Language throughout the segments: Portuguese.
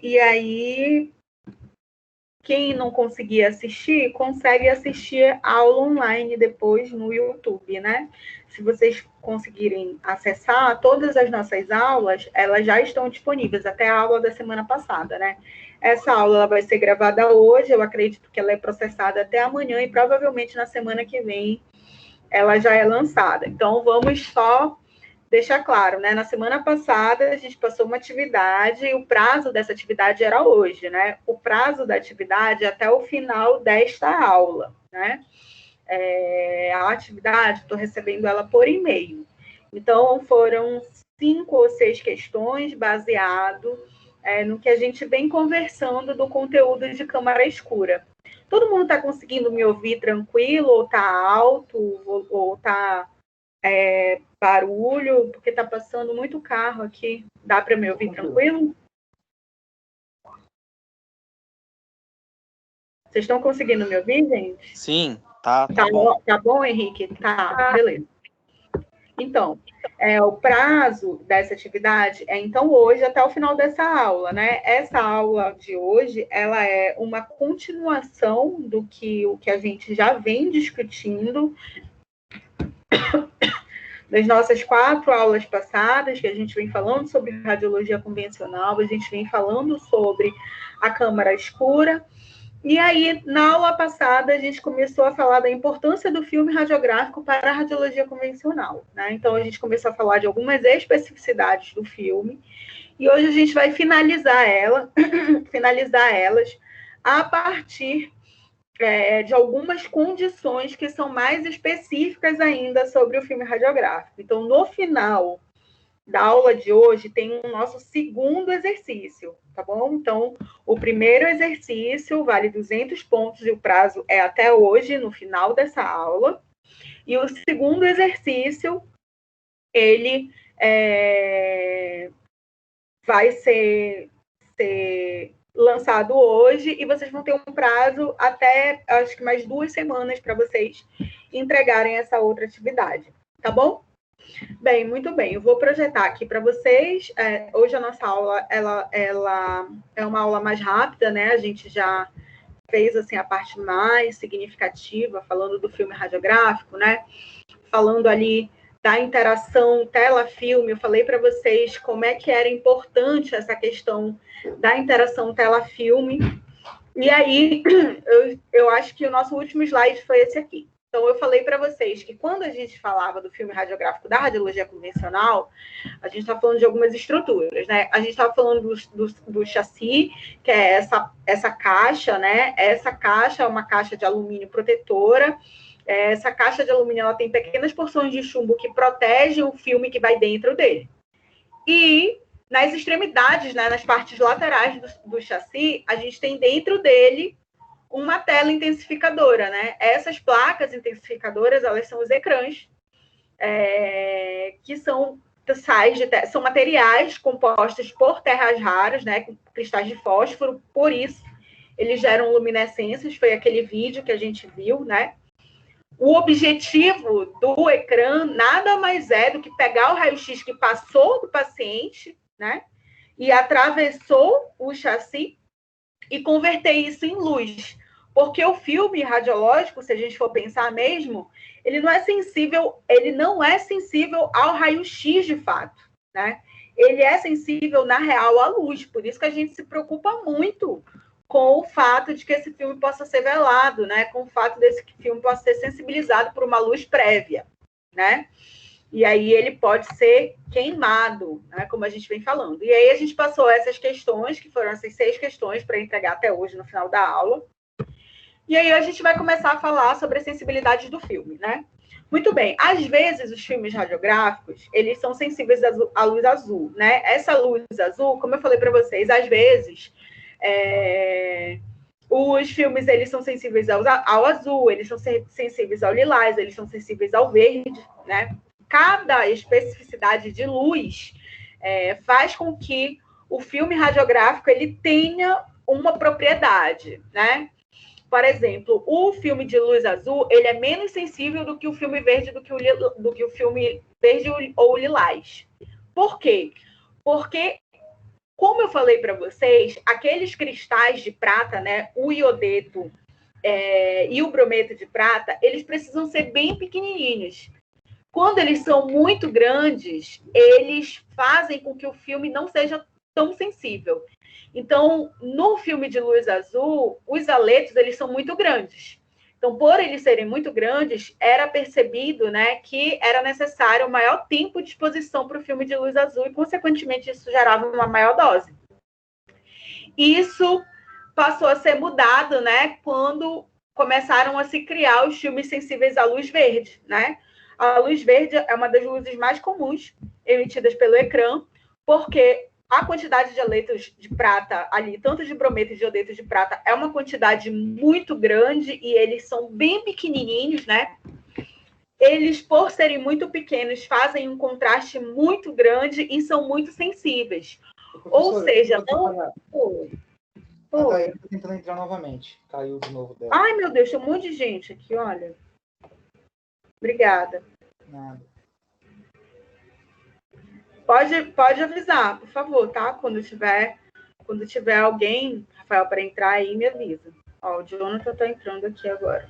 E aí, quem não conseguir assistir, consegue assistir a aula online depois no YouTube, né? Se vocês conseguirem acessar, todas as nossas aulas, elas já estão disponíveis, até a aula da semana passada, né? Essa aula ela vai ser gravada hoje, eu acredito que ela é processada até amanhã e provavelmente na semana que vem ela já é lançada. Então, vamos só deixar claro, né? Na semana passada, a gente passou uma atividade e o prazo dessa atividade era hoje, né? O prazo da atividade é até o final desta aula, né? A atividade, estou recebendo ela por e-mail. Então, foram 5 ou 6 questões baseado no que a gente vem conversando do conteúdo de Câmara Escura. Todo mundo está conseguindo me ouvir tranquilo, ou está alto, ou está barulho, porque está passando muito carro aqui. Dá para me ouvir tranquilo? Vocês estão conseguindo me ouvir, gente? Sim, tá bom. Tá bom, Henrique? Tá, beleza. Então, o prazo dessa atividade é, então, hoje até o final dessa aula, né? Essa aula de hoje, ela é uma continuação do que o que a gente já vem discutindo das nossas 4 aulas passadas, que a gente vem falando sobre radiologia convencional, a gente vem falando sobre a câmara escura. E aí, na aula passada, a gente começou a falar da importância do filme radiográfico para a radiologia convencional, né? Então, a gente começou a falar de algumas especificidades do filme, e hoje a gente vai finalizar elas a partir de algumas condições que são mais específicas ainda sobre o filme radiográfico. Então, no final da aula de hoje, tem o nosso segundo exercício, tá bom? Então, o primeiro exercício vale 200 pontos e o prazo é até hoje, no final dessa aula. E o segundo exercício, ele vai ser lançado hoje e vocês vão ter um prazo até, acho que mais 2 semanas para vocês entregarem essa outra atividade, tá bom? Bem, muito bem. Eu vou projetar aqui para vocês. Hoje a nossa aula ela é uma aula mais rápida, né? A gente já fez assim a parte mais significativa, falando do filme radiográfico, né? Falando ali da interação tela-filme. Eu falei para vocês como é que era importante essa questão da interação tela-filme. E aí, eu acho que o nosso último slide foi esse aqui. Então, eu falei para vocês que quando a gente falava do filme radiográfico da radiologia convencional, a gente está falando de algumas estruturas, né? A gente estava falando do chassi, que é essa caixa, né? Essa caixa é uma caixa de alumínio protetora. Essa caixa de alumínio ela tem pequenas porções de chumbo que protegem o filme que vai dentro dele. E nas extremidades, né, nas partes laterais do chassi, a gente tem dentro dele uma tela intensificadora, né? Essas placas intensificadoras, elas são os ecrãs, que são são materiais compostos por terras raras, né, com cristais de fósforo, por isso eles geram luminescências, foi aquele vídeo que a gente viu, né? O objetivo do ecrã nada mais é do que pegar o raio-x que passou do paciente, né, e atravessou o chassi e converter isso em luz. Porque o filme radiológico, se a gente for pensar mesmo, ele não é sensível ao raio-x de fato, né? Ele é sensível, na real, à luz. Por isso que a gente se preocupa muito com o fato de que esse filme possa ser velado, né? Com o fato desse filme possa ser sensibilizado por uma luz prévia, né? E aí ele pode ser queimado, né, como a gente vem falando. E aí a gente passou essas questões, que foram essas 6 questões para entregar até hoje, no final da aula. E aí a gente vai começar a falar sobre a sensibilidade do filme, né? Muito bem, às vezes os filmes radiográficos, eles são sensíveis à luz azul, né? Essa luz azul, como eu falei para vocês, às vezes os filmes eles são sensíveis ao azul, eles são sensíveis ao lilás, eles são sensíveis ao verde, né? Cada especificidade de luz faz com que o filme radiográfico ele tenha uma propriedade, né? Por exemplo, o filme de luz azul ele é menos sensível do que o filme verde, do que o filme verde ou lilás. Por quê? Porque Como eu falei para vocês, aqueles cristais de prata, né, o iodeto e o brometo de prata, eles precisam ser bem pequenininhos. Quando eles são muito grandes, eles fazem com que o filme não seja tão sensível. Então, no filme de Luz Azul, os aletos eles são muito grandes. Então, por eles serem muito grandes, era percebido, né, que era necessário um maior tempo de exposição para o filme de Luz Azul e, consequentemente, isso gerava uma maior dose. Isso passou a ser mudado, né, quando começaram a se criar os filmes sensíveis à luz verde, né? A luz verde é uma das luzes mais comuns emitidas pelo ecrã, porque a quantidade de aletos de prata ali, tanto de brometo e de iodeto de prata, é uma quantidade muito grande e eles são bem pequenininhos, né? Eles, por serem muito pequenos, fazem um contraste muito grande e são muito sensíveis. Ou seja, não... A Thaís está tentando entrar novamente. Caiu de novo dela. Ai, meu Deus, tem um monte de gente aqui, olha. Obrigada. Nada. Pode avisar, por favor, tá? Quando tiver alguém, Rafael, para entrar aí, me avisa. Ó, o Jonathan está entrando aqui agora.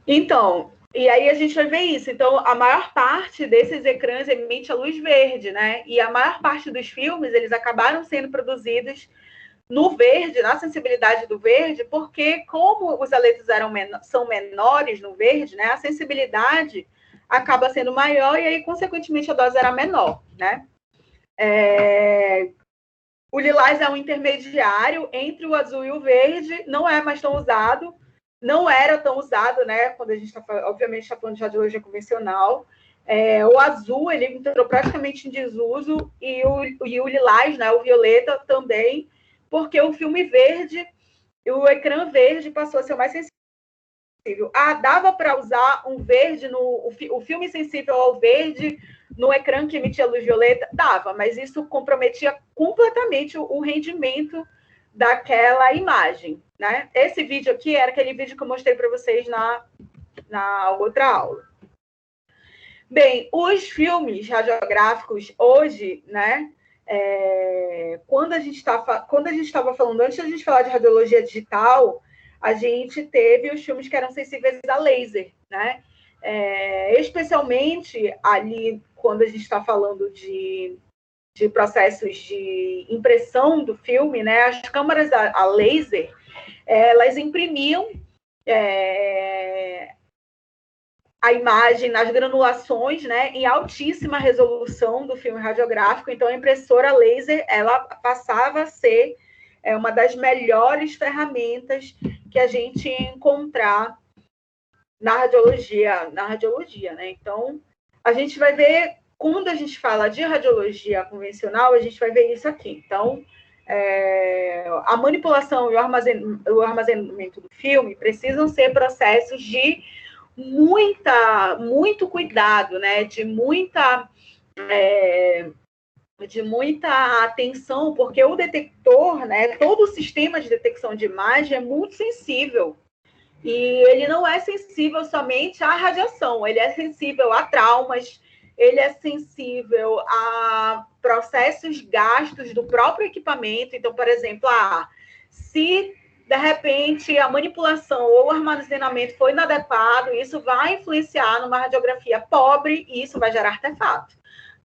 Então, e aí a gente vai ver isso. Então, a maior parte desses ecrãs emite a luz verde, né? E a maior parte dos filmes, eles acabaram sendo produzidos no verde, na sensibilidade do verde, porque como os aletos são menores no verde, né? A sensibilidade acaba sendo maior e aí, consequentemente, a dose era menor, né? O lilás é um intermediário entre o azul e o verde, não é mais tão usado, não era tão usado, né? Quando a gente está, obviamente, está falando de radiologia convencional. O azul, ele entrou praticamente em desuso e o lilás, né? O violeta também, porque o filme verde, o ecrã verde passou a ser o mais sensível. Dava para usar um verde, o filme sensível ao verde no ecrã que emitia luz violeta? Dava, mas isso comprometia completamente o rendimento daquela imagem, né? Esse vídeo aqui era aquele vídeo que eu mostrei para vocês na outra aula. Bem, os filmes radiográficos hoje, né? Quando a gente estava falando, antes da gente falar de radiologia digital, a gente teve os filmes que eram sensíveis a laser, né? Especialmente ali, quando a gente está falando de processos de impressão do filme, né? As câmaras a laser, elas imprimiam a imagem nas granulações, né, em altíssima resolução do filme radiográfico. Então, a impressora laser, ela passava a ser uma das melhores ferramentas que a gente ia encontrar na radiologia, né? Então, a gente vai ver, quando a gente fala de radiologia convencional, a gente vai ver isso aqui. Então, a manipulação e o armazenamento do filme precisam ser processos de muito cuidado, né? De muita atenção, porque o detector, né? Todo o sistema de detecção de imagem é muito sensível. E ele não é sensível somente à radiação, ele é sensível a traumas, ele é sensível a processos gastos do próprio equipamento. Então, por exemplo, se de repente a manipulação ou o armazenamento foi inadequado, isso vai influenciar numa radiografia pobre e isso vai gerar artefato.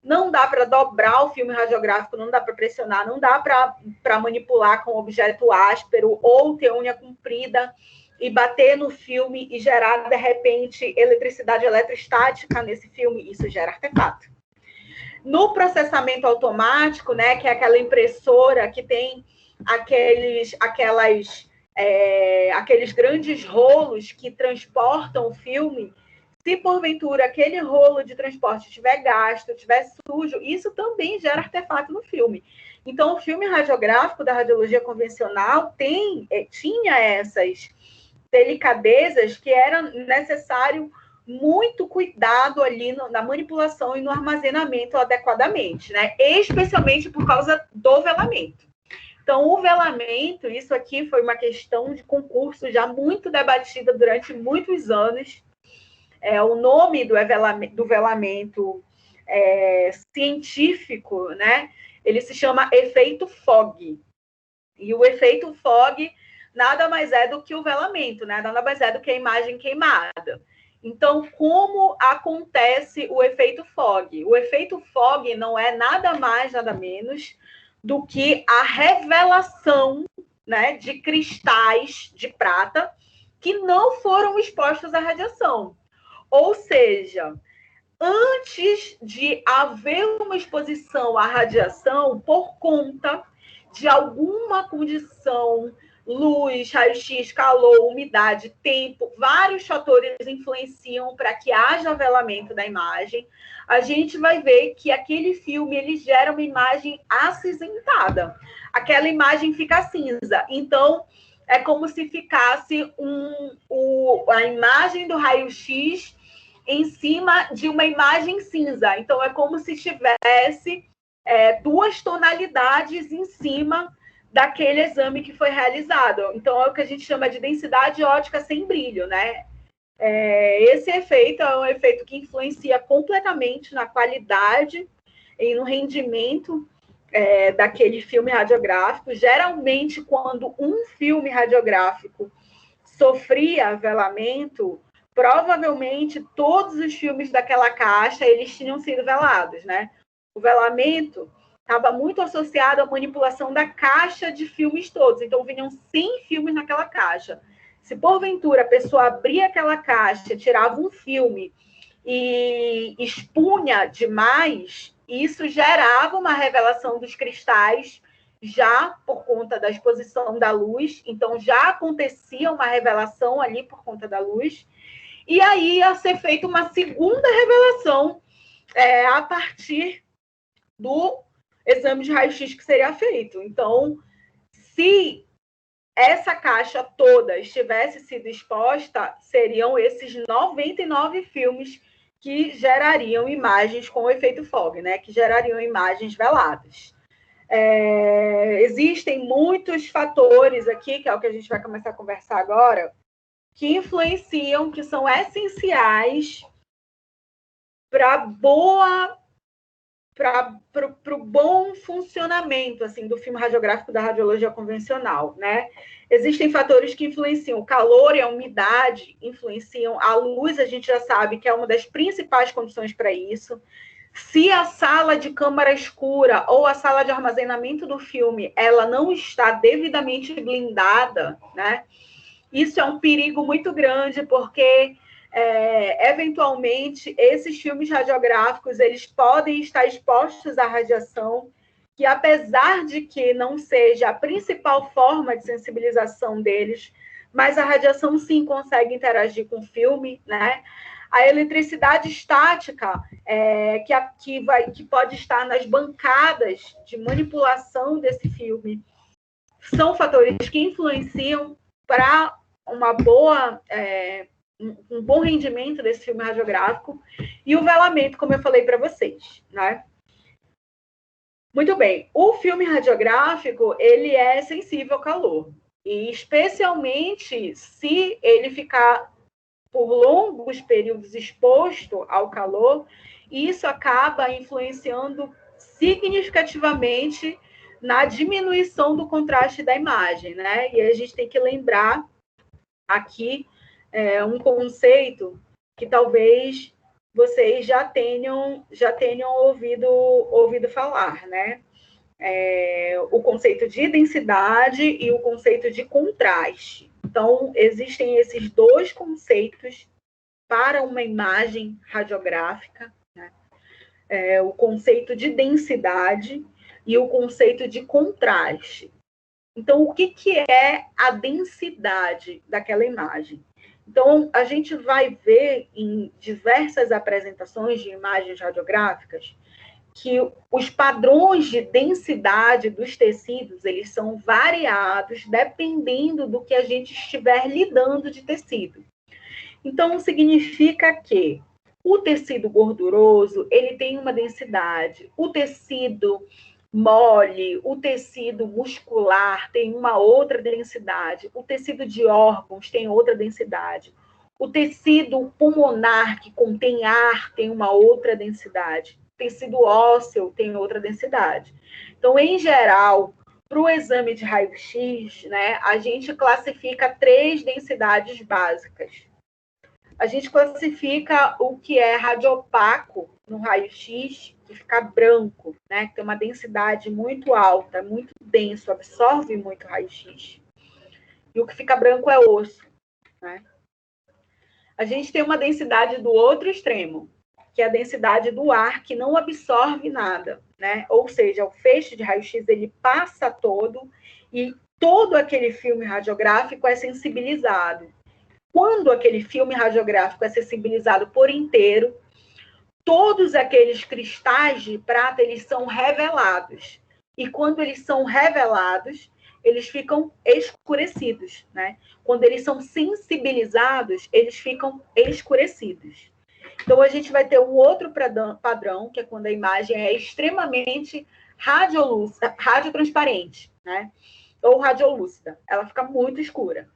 Não dá para dobrar o filme radiográfico, não dá para pressionar, não dá para manipular com objeto áspero ou ter unha comprida e bater no filme e gerar, de repente, eletricidade eletrostática nesse filme, isso gera artefato. No processamento automático, né, que é aquela impressora que tem aqueles grandes rolos que transportam o filme, se porventura aquele rolo de transporte estiver gasto, estiver sujo, isso também gera artefato no filme. Então, o filme radiográfico da radiologia convencional tinha essas delicadezas que era necessário muito cuidado ali na manipulação e no armazenamento adequadamente, né? Especialmente por causa do velamento. Então, o velamento, isso aqui foi uma questão de concurso já muito debatida durante muitos anos. O nome do velamento científico, né? Ele se chama efeito Fogg. E o efeito Fogg nada mais é do que o velamento, né? Nada mais é do que a imagem queimada. Então, como acontece o efeito Fogg? O efeito Fogg não é nada mais, nada menos do que a revelação, né, de cristais de prata que não foram expostos à radiação. Ou seja, antes de haver uma exposição à radiação, por conta de alguma condição, luz, raio-x, calor, umidade, tempo, vários fatores influenciam para que haja velamento da imagem, a gente vai ver que aquele filme ele gera uma imagem acinzentada. Aquela imagem fica cinza. Então, é como se ficasse a imagem do raio-x em cima de uma imagem cinza. Então, é como se tivesse duas tonalidades em cima daquele exame que foi realizado. Então, é o que a gente chama de densidade óptica sem brilho, né? Esse efeito é um efeito que influencia completamente na qualidade e no rendimento daquele filme radiográfico. Geralmente, quando um filme radiográfico sofria velamento, provavelmente todos os filmes daquela caixa eles tinham sido velados, né? O velamento estava muito associado à manipulação da caixa de filmes todos. Então, vinham 100 filmes naquela caixa. Se, porventura, a pessoa abria aquela caixa, tirava um filme e expunha demais, isso gerava uma revelação dos cristais já por conta da exposição da luz. Então, já acontecia uma revelação ali por conta da luz. E aí ia ser feita uma segunda revelação a partir do exame de raio-x que seria feito. Então, se essa caixa toda estivesse sido exposta, seriam esses 99 filmes que gerariam imagens com o efeito Fogg, né? Que gerariam imagens veladas. Existem muitos fatores aqui, que é o que a gente vai começar a conversar agora, que influenciam, que são essenciais para o bom funcionamento assim, do filme radiográfico da radiologia convencional, né? Existem fatores que influenciam o calor e a umidade, influenciam a luz, a gente já sabe que é uma das principais condições para isso. Se a sala de câmara escura ou a sala de armazenamento do filme ela não está devidamente blindada, né? Isso é um perigo muito grande, porque eventualmente esses filmes radiográficos eles podem estar expostos à radiação, que apesar de que não seja a principal forma de sensibilização deles, mas a radiação sim consegue interagir com o filme, né? A eletricidade estática, que pode estar nas bancadas de manipulação desse filme, são fatores que influenciam para um bom rendimento desse filme radiográfico. E o velamento, como eu falei para vocês, né? Muito bem. O filme radiográfico, ele é sensível ao calor. E especialmente se ele ficar por longos períodos exposto ao calor, isso acaba influenciando significativamente na diminuição do contraste da imagem, né? E a gente tem que lembrar aqui um conceito que talvez vocês já tenham ouvido falar, né? O conceito de densidade e o conceito de contraste. Então, existem esses dois conceitos para uma imagem radiográfica, né? O conceito de densidade e o conceito de contraste. Então, o que é a densidade daquela imagem? Então, a gente vai ver em diversas apresentações de imagens radiográficas que os padrões de densidade dos tecidos, eles são variados dependendo do que a gente estiver lidando de tecido. Então, significa que o tecido gorduroso, ele tem uma densidade, o tecido mole, o tecido muscular tem uma outra densidade, o tecido de órgãos tem outra densidade, o tecido pulmonar, que contém ar, tem uma outra densidade. tecido ósseo tem outra densidade. Então, em geral, para o exame de raio-x, né, a gente classifica 3 densidades básicas. A gente classifica o que é radiopaco no raio-x, que fica branco, né, que tem uma densidade muito alta, muito denso, absorve muito raio-x. E o que fica branco é osso, né? A gente tem uma densidade do outro extremo, que é a densidade do ar, que não absorve nada, né? Ou seja, o feixe de raio-x ele passa todo e todo aquele filme radiográfico é sensibilizado. Quando aquele filme radiográfico é sensibilizado por inteiro, todos aqueles cristais de prata eles são revelados. E quando eles são revelados, eles ficam escurecidos, né? Quando eles são sensibilizados, eles ficam escurecidos. Então, a gente vai ter um outro padrão, que é quando a imagem é extremamente radiotransparente, né? Ou radiolúcida. Ela fica muito escura.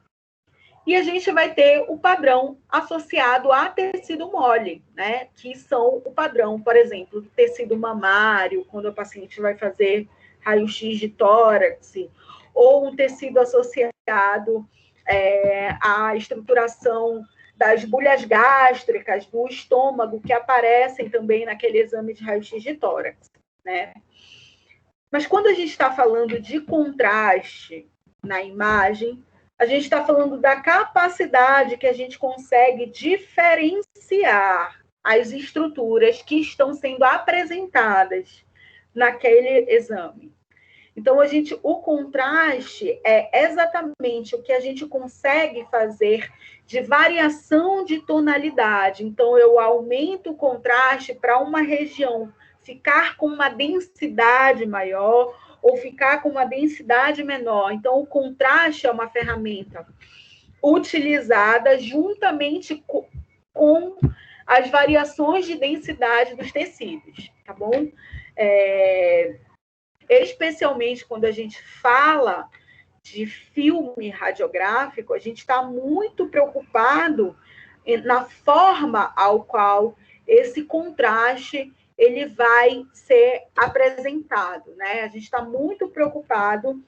E a gente vai ter o padrão associado a tecido mole, né? Que são o padrão, por exemplo, do tecido mamário, quando o paciente vai fazer raio-x de tórax, ou um tecido associado à estruturação das bolhas gástricas, do estômago, que aparecem também naquele exame de raio-x de tórax, né? Mas quando a gente está falando de contraste na imagem, a gente está falando da capacidade que a gente consegue diferenciar as estruturas que estão sendo apresentadas naquele exame. Então, o contraste é exatamente o que a gente consegue fazer de variação de tonalidade. Então, eu aumento o contraste para uma região ficar com uma densidade maior ou ficar com uma densidade menor. Então, o contraste é uma ferramenta utilizada juntamente com as variações de densidade dos tecidos, tá bom? Especialmente quando a gente fala de filme radiográfico, a gente está muito preocupado na forma ao qual esse contraste ele vai ser apresentado, né? A gente está muito preocupado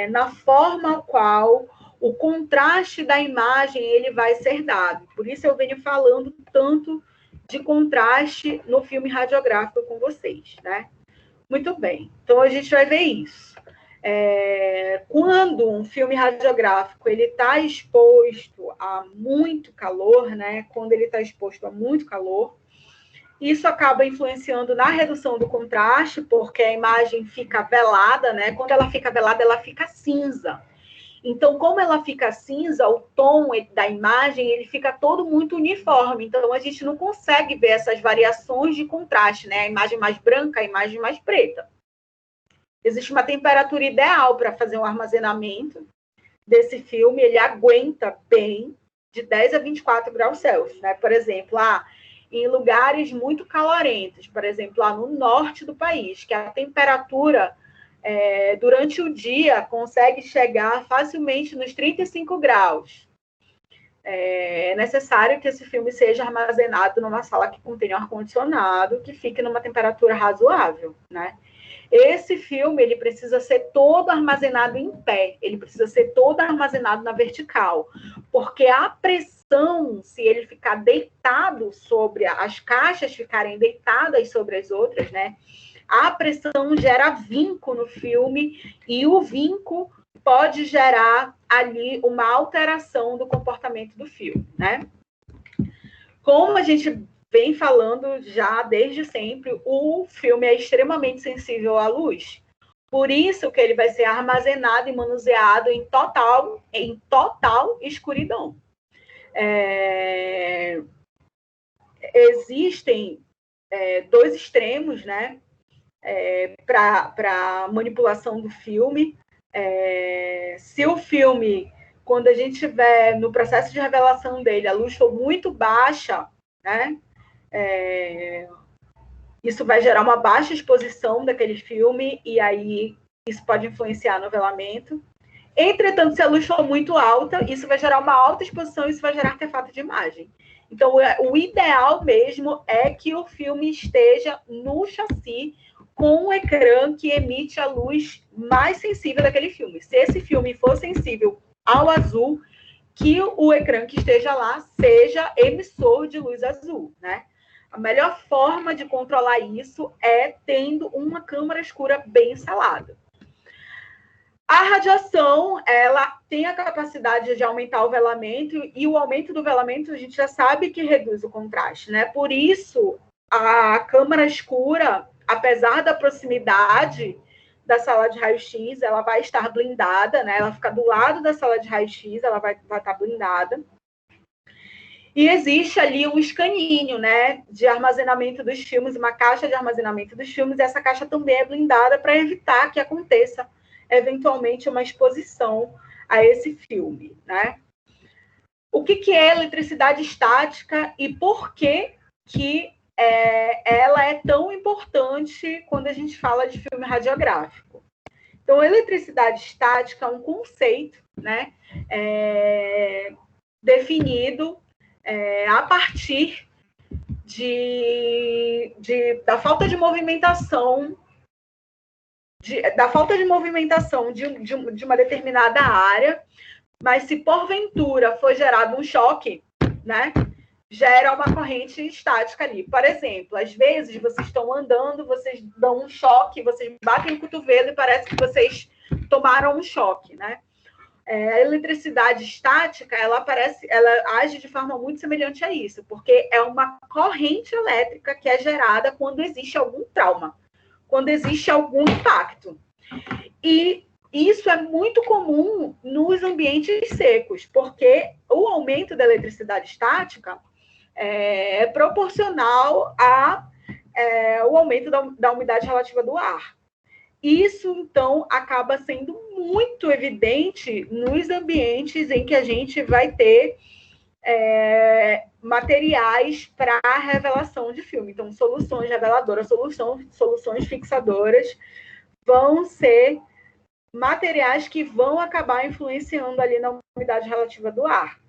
na forma ao qual o contraste da imagem ele vai ser dado. Por isso eu venho falando tanto de contraste no filme radiográfico com vocês, né? Muito bem, então a gente vai ver isso. Quando um filme radiográfico ele está exposto a muito calor, né? Quando ele está exposto a muito calor, isso acaba influenciando na redução do contraste, porque a imagem fica velada, né? Quando ela fica velada, ela fica cinza. Então, como ela fica cinza, o tom da imagem ele fica todo muito uniforme. Então, a gente não consegue ver essas variações de contraste, né? A imagem mais branca, a imagem mais preta. Existe uma temperatura ideal para fazer um armazenamento desse filme. Ele aguenta bem de 10 a 24 graus Celsius, né? Por exemplo, em lugares muito calorentos, por exemplo, lá no norte do país, que a temperatura durante o dia consegue chegar facilmente nos 35 graus. É necessário que esse filme seja armazenado numa sala que contenha ar-condicionado, que fique numa temperatura razoável, né? Esse filme, ele precisa ser todo armazenado em pé, ele precisa ser todo armazenado na vertical, porque a pressão, se ele ficar deitado sobre as caixas, ficarem deitadas sobre as outras, né? A pressão gera vinco no filme e o vinco pode gerar ali uma alteração do comportamento do filme, né? Como a gente vem falando já desde sempre, o filme é extremamente sensível à luz. Por isso que ele vai ser armazenado e manuseado em total escuridão. Existem 2 extremos, né? Para manipulação do filme. Se o filme, quando a gente estiver no processo de revelação dele, a luz for muito baixa, né? Isso vai gerar uma baixa exposição daquele filme e aí isso pode influenciar no velamento. Entretanto, se a luz for muito alta, isso vai gerar uma alta exposição e isso vai gerar artefato de imagem. Então, o ideal mesmo é que o filme esteja no chassi com um ecrã que emite a luz mais sensível daquele filme. Se esse filme for sensível ao azul, que o ecrã que esteja lá seja emissor de luz azul, né? A melhor forma de controlar isso é tendo uma câmara escura bem selada. A radiação, ela tem a capacidade de aumentar o velamento, e o aumento do velamento a gente já sabe que reduz o contraste, né? Por isso, a câmara escura, apesar da proximidade da sala de raio-x, ela vai estar blindada, né? Ela fica do lado da sala de raio-x, ela vai estar blindada. E existe ali um escaninho, né, de armazenamento dos filmes, uma caixa de armazenamento dos filmes, e essa caixa também é blindada para evitar que aconteça eventualmente uma exposição a esse filme, né? O que é eletricidade estática e por que ela é tão importante quando a gente fala de filme radiográfico? Então, eletricidade estática é um conceito, né, definido a partir da falta de movimentação de uma determinada área, mas se porventura for gerado um choque, né, gera uma corrente estática ali. Por exemplo, às vezes vocês estão andando, vocês dão um choque, vocês batem o cotovelo e parece que vocês tomaram um choque, né? A eletricidade estática, ela age de forma muito semelhante a isso, porque é uma corrente elétrica que é gerada quando existe algum trauma, quando existe algum impacto. E isso é muito comum nos ambientes secos, porque o aumento da eletricidade estática é proporcional ao aumento da umidade relativa do ar. Isso, então, acaba sendo muito evidente nos ambientes em que a gente vai ter materiais para revelação de filme. Então, soluções reveladoras, soluções fixadoras vão ser materiais que vão acabar influenciando ali na umidade relativa do ar.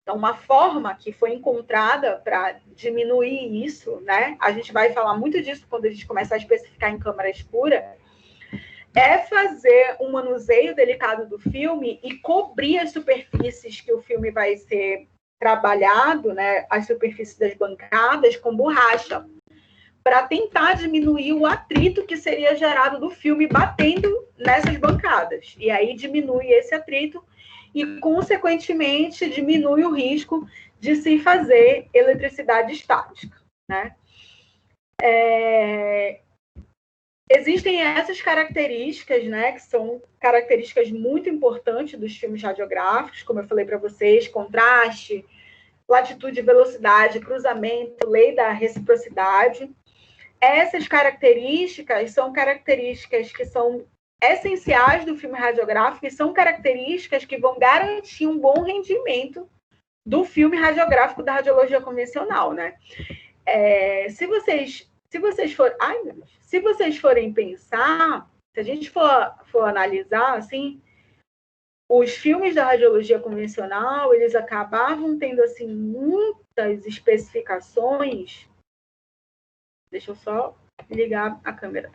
Então, uma forma que foi encontrada para diminuir isso, né? A gente vai falar muito disso quando a gente começar a especificar em câmara escura, é fazer um manuseio delicado do filme e cobrir as superfícies que o filme vai ser trabalhado, né, as superfícies das bancadas, com borracha, para tentar diminuir o atrito que seria gerado do filme batendo nessas bancadas. E aí diminui esse atrito e, consequentemente, diminui o risco de se fazer eletricidade estática, né? Existem essas características, né, que são características muito importantes dos filmes radiográficos, como eu falei para vocês, contraste, latitude e velocidade, cruzamento, lei da reciprocidade. Essas características são características que são essenciais do filme radiográfico e são características que vão garantir um bom rendimento do filme radiográfico da radiologia convencional, né? Se vocês forem pensar, se a gente for analisar, assim, os filmes da radiologia convencional, eles acabavam tendo, assim, muitas especificações. Deixa eu só ligar a câmera.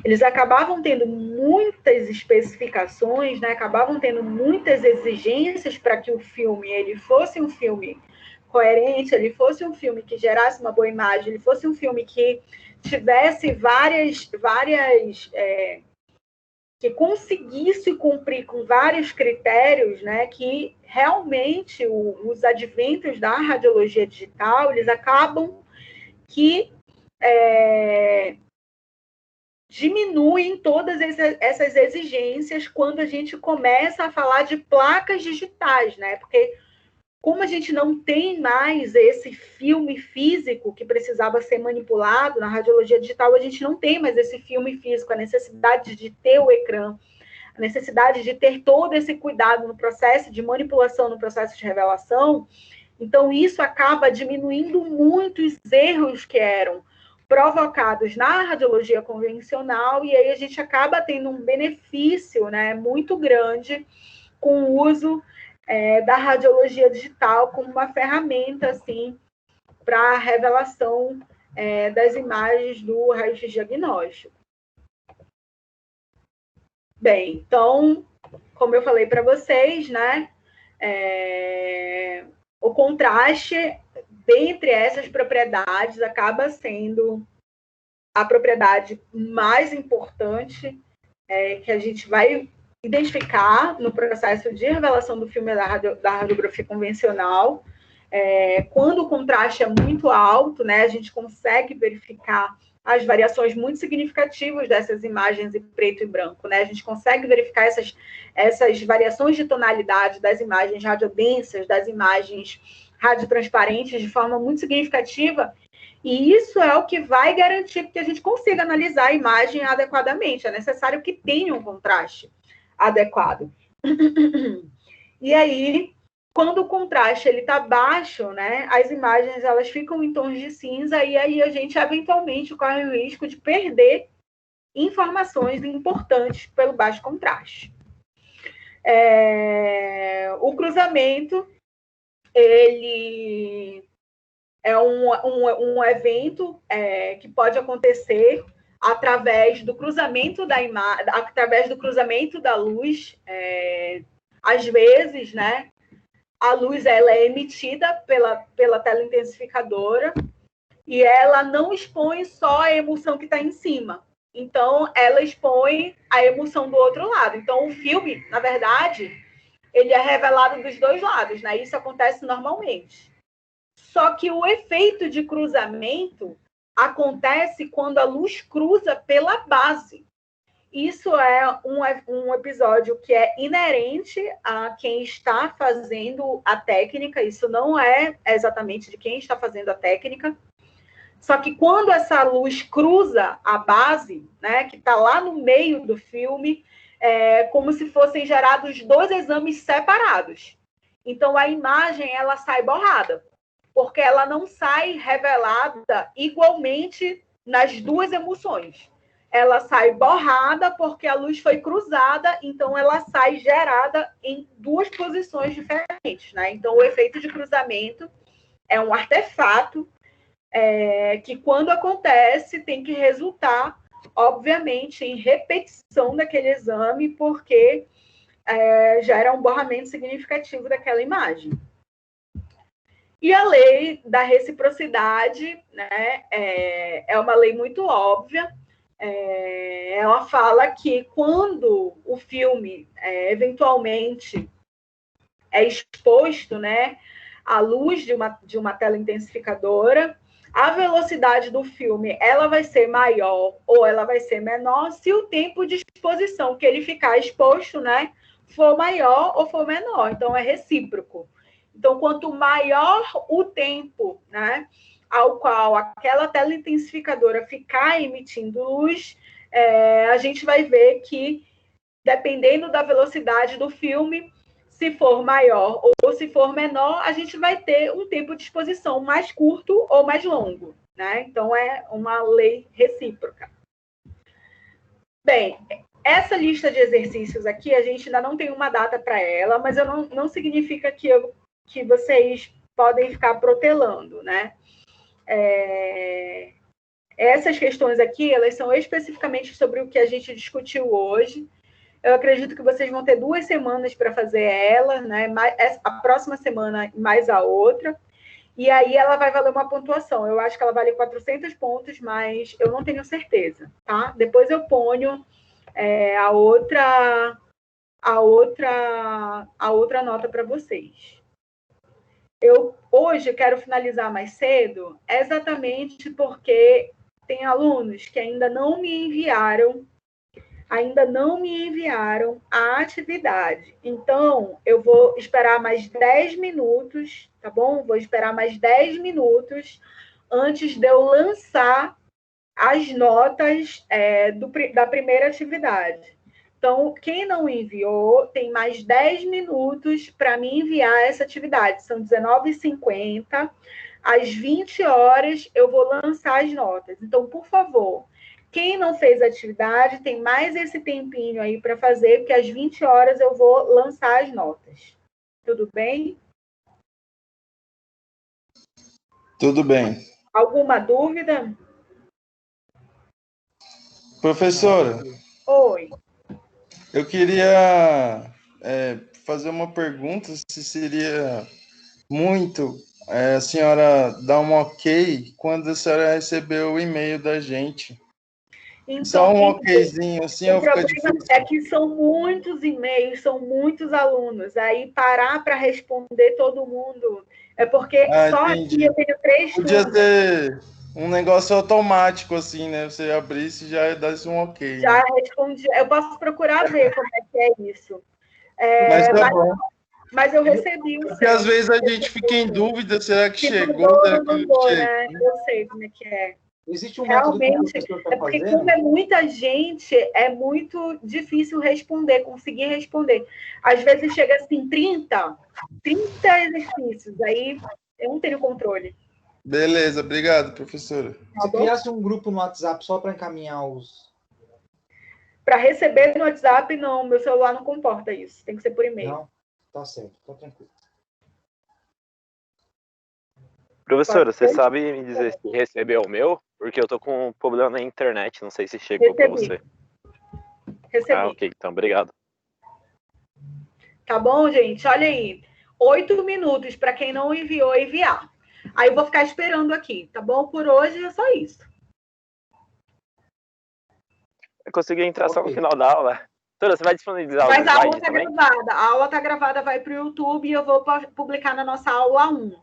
Eles acabavam tendo muitas especificações, né? Acabavam tendo muitas exigências para que o filme ele fosse um filme coerente, ele fosse um filme que gerasse uma boa imagem, ele fosse um filme que tivesse que conseguisse cumprir com vários critérios, né, que realmente os adventos da radiologia digital, eles acabam que diminuem todas essas exigências quando a gente começa a falar de placas digitais, né, porque como a gente não tem mais esse filme físico que precisava ser manipulado na radiologia digital, a gente não tem mais esse filme físico, a necessidade de ter o ecrã, a necessidade de ter todo esse cuidado no processo de manipulação, no processo de revelação. Então, isso acaba diminuindo muito os erros que eram provocados na radiologia convencional, e aí a gente acaba tendo um benefício, né, muito grande com o uso da radiologia digital como uma ferramenta, assim, para a revelação das imagens do raio-x diagnóstico. Bem, então, como eu falei para vocês, né, o contraste dentre essas propriedades acaba sendo a propriedade mais importante que a gente vai identificar no processo de revelação do filme da radiografia convencional. Quando o contraste é muito alto, né, a gente consegue verificar as variações muito significativas dessas imagens em preto e branco, né? A gente consegue verificar essas variações de tonalidade das imagens radiodensas, das imagens radiotransparentes de forma muito significativa, e isso é o que vai garantir que a gente consiga analisar a imagem adequadamente. É necessário que tenha um contraste adequado. E aí, quando o contraste está baixo, né, as imagens elas ficam em tons de cinza, e aí a gente eventualmente corre o risco de perder informações importantes pelo baixo contraste. O cruzamento, ele é um evento que pode acontecer através do cruzamento da imagem, através do cruzamento da luz. Às vezes, né, a luz ela é emitida pela teleintensificadora e ela não expõe só a emulsão que está em cima. Então, ela expõe a emulsão do outro lado. Então, o filme, na verdade, ele é revelado dos dois lados, né? Isso acontece normalmente. Só que o efeito de cruzamento acontece quando a luz cruza pela base. Isso é um episódio que é inerente a quem está fazendo a técnica, isso não é exatamente de quem está fazendo a técnica. Só que quando essa luz cruza a base, né, que está lá no meio do filme, é como se fossem gerados dois exames separados. Então, a imagem ela sai borrada, porque ela não sai revelada igualmente nas duas emulsões. Ela sai borrada porque a luz foi cruzada, então ela sai gerada em duas posições diferentes, né? Então, o efeito de cruzamento é um artefato que, quando acontece, tem que resultar, obviamente, em repetição daquele exame, porque gera um borramento significativo daquela imagem. E a lei da reciprocidade, né, é uma lei muito óbvia. Ela fala que quando o filme eventualmente é exposto, né, à luz de uma tela intensificadora, a velocidade do filme ela vai ser maior ou ela vai ser menor se o tempo de exposição que ele ficar exposto, né, for maior ou for menor. Então, é recíproco. Então, quanto maior o tempo, né, ao qual aquela tela intensificadora ficar emitindo luz, a gente vai ver que, dependendo da velocidade do filme, se for maior ou se for menor, a gente vai ter um tempo de exposição mais curto ou mais longo, né? Então, é uma lei recíproca. Bem, essa lista de exercícios aqui, a gente ainda não tem uma data para ela, mas não significa que vocês podem ficar protelando, né? Essas questões aqui, elas são especificamente sobre o que a gente discutiu hoje. Eu acredito que vocês vão ter 2 semanas para fazer ela, né? A próxima semana mais a outra. E aí ela vai valer uma pontuação. Eu acho que ela vale 400 pontos, mas eu não tenho certeza, tá? Depois eu ponho a outra nota para vocês. Eu hoje quero finalizar mais cedo, exatamente porque tem alunos que ainda não me enviaram a atividade. Então, eu vou esperar mais 10 minutos, tá bom? Vou esperar mais 10 minutos antes de eu lançar as notas da primeira atividade. Então, quem não enviou, tem mais 10 minutos para me enviar essa atividade. São 19h50. Às 20 horas, eu vou lançar as notas. Então, por favor, quem não fez a atividade, tem mais esse tempinho aí para fazer, porque às 20 horas eu vou lançar as notas. Tudo bem? Tudo bem. Alguma dúvida? Professora, Oi. eu queria fazer uma pergunta, se seria muito a senhora dar um ok quando a senhora recebeu o e-mail da gente. Então, Só um okzinho, assim, o ou fica problema difícil? é que são muitos e-mails, são muitos alunos. Aí parar para responder todo mundo é porque só Entendi. aqui eu tenho 3 Podia turmas. ser um negócio automático, assim, né? Você abrisse e já desse um ok, Já né? respondi. Eu posso procurar ver como é que é isso. Mas tá bom. Mas eu recebi o Porque às seu. vezes a gente fica em dúvida, será que Se chegou? mandou ou Será não que não mandou, chegou? né? Eu sei como é que é. Existe um método que o Realmente, professor está é porque fazendo? como é muita gente, é muito difícil responder, conseguir responder. Às vezes chega assim, 30 exercícios, aí eu não tenho controle. Beleza, obrigado, professora. Tá Se bom? criasse um grupo no WhatsApp só para encaminhar os... Para receber no WhatsApp, não, meu celular não comporta isso. Tem que ser por e-mail. Não? Tá certo, tá tranquilo. Professora, Pode você ser? sabe me dizer se recebeu o meu? Porque eu tô com um problema na internet, não sei se chegou para Recebi. você. Recebi. Ah, ok, então obrigado. Tá bom, gente? Olha aí. 8 minutos para quem não enviou, enviar. Aí eu vou ficar esperando aqui, tá bom? Por hoje é só isso. Eu consegui entrar só no Ok. final da aula. Doutora, você vai disponibilizar os Mas a aula slides está também? gravada. A aula está gravada, vai para o YouTube e eu vou publicar na nossa aula 1,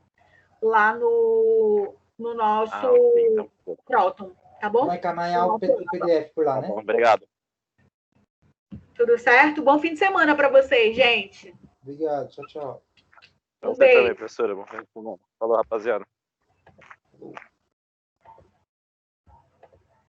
lá no nosso Ah, ok, então. Proton, tá bom? Vai encaminhar o PDF por lá, Tá né? bom, obrigado. Tudo certo? Bom fim de semana para vocês, gente. Obrigado, tchau, tchau. Pra Um você também, beijo. professora. Bom fim de semana. Falou, rapaziada. Falou.